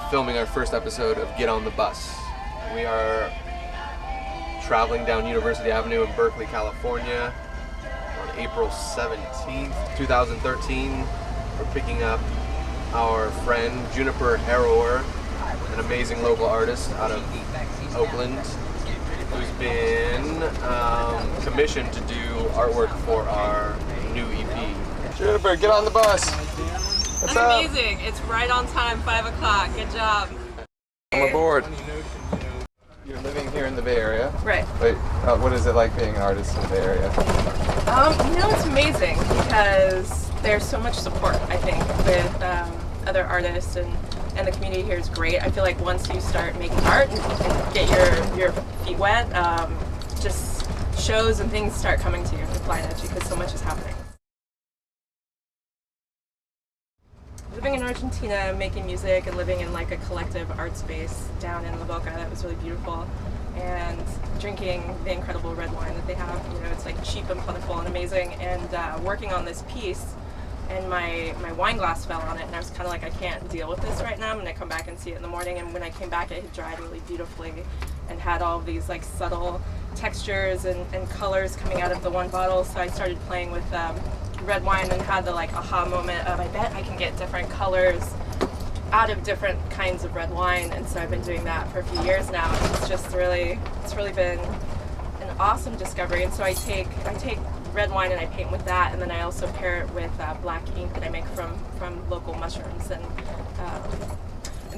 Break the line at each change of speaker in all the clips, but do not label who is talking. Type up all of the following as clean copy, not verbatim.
filming our first episode of Get on the Bus. We are traveling down University Avenue in Berkeley, California on April 17th, 2013. We're picking up our friend Juniper Harrower, an amazing local artist out of Oakland, who's been commissioned to do artwork for our new EP. Juniper, get on the bus! What's up?
Amazing. It's right on time, 5 o'clock. Good job.
I'm aboard. You're living here in the Bay Area.
Right.
Wait, what is it like being an artist in the Bay Area?
It's amazing because there's so much support, I think, with other artists, and the community here is great. I feel like once you start making art and get your feet wet, just shows and things start coming to you and flying at you because so much is happening. Living in Argentina, making music, and living in like a collective art space down in La Boca, that was really beautiful. And drinking the incredible red wine that they have, it's like cheap and plentiful and amazing. And working on this piece, and my wine glass fell on it, and I was kind of like, I can't deal with this right now. I'm gonna come back and see it in the morning. And when I came back, it had dried really beautifully and had all of these like subtle textures and colors coming out of the one bottle. So I started playing with red wine and had the like aha moment of, I bet I can get different colors out of different kinds of red wine. And so I've been doing that for a few years now. It's really been an awesome discovery. And so I take red wine and I paint with that, and then I also pair it with black ink that I make from local mushrooms. And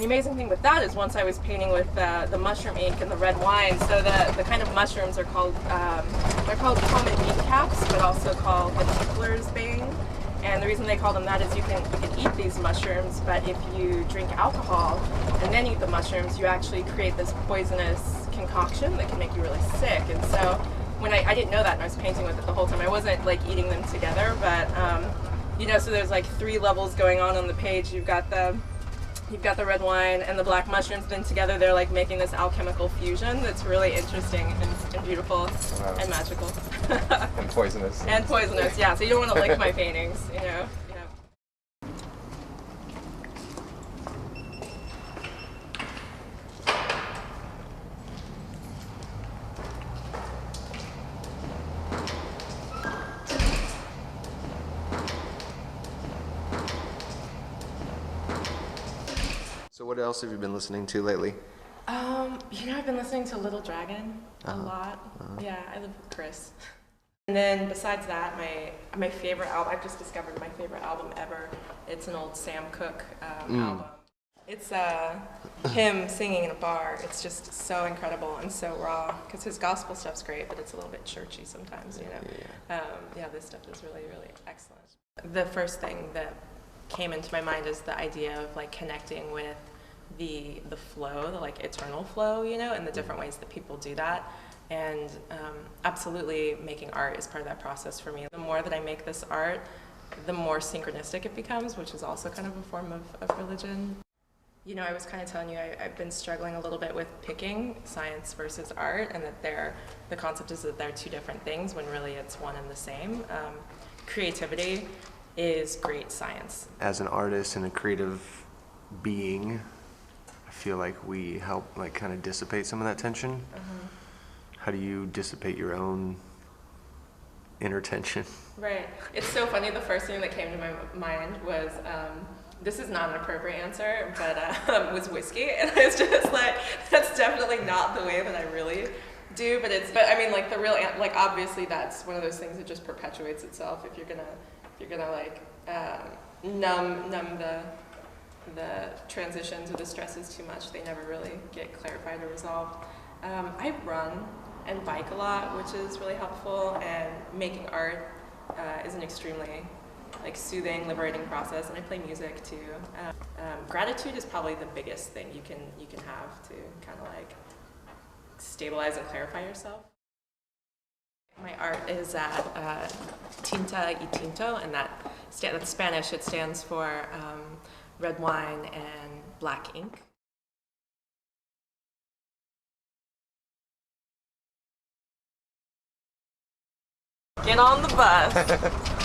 the amazing thing with that is once I was painting with the mushroom ink and the red wine, so the kind of mushrooms are called, they're called common meat caps, but also called the tickler's bane. And the reason they call them that is you can eat these mushrooms, but if you drink alcohol and then eat the mushrooms, you actually create this poisonous concoction that can make you really sick. And so when I didn't know that, and I was painting with it the whole time, I wasn't like eating them together, but so there's like 3 levels going on the page. You've got the red wine and the black mushrooms, then together they're like making this alchemical fusion that's really interesting and beautiful. Wow. And magical.
And poisonous.
And poisonous, yeah. So you don't want to lick my paintings,
So what else have you been listening to lately?
I've been listening to Little Dragon a lot. Yeah, I live with Chris. And then besides that, my favorite album, I've just discovered my favorite album ever. It's an old Sam Cooke album. It's him singing in a bar. It's just so incredible and so raw, because his gospel stuff's great, but it's a little bit churchy sometimes, this stuff is really, really excellent. The first thing that came into my mind is the idea of like connecting with the flow, the like eternal flow, and the different ways that people do that. And absolutely making art is part of that process for me. The more that I make this art, the more synchronistic it becomes, which is also kind of a form of religion. I was kind of telling you, I've been struggling a little bit with picking science versus art, and that the concept is that they're 2 different things when really it's one and the same. Creativity is great science.
As an artist and a creative being, I feel like we help like kind of dissipate some of that tension. How do you dissipate your own inner tension?
Right. It's so funny, the first thing that came to my mind was, this is not an appropriate answer, but was whiskey. And I was just like, that's definitely not the way that I really do, but I mean, like the real, like obviously that's one of those things that just perpetuates itself if you're gonna like numb the transitions or the stresses too much. They never really get clarified or resolved. I run and bike a lot, which is really helpful, and making art is an extremely like soothing, liberating process, and I play music too. Gratitude is probably the biggest thing you can have to kind of like stabilize and clarify yourself. My art is at Tinta y Tinto, and that's Spanish. It stands for red wine and black ink. Get on the bus.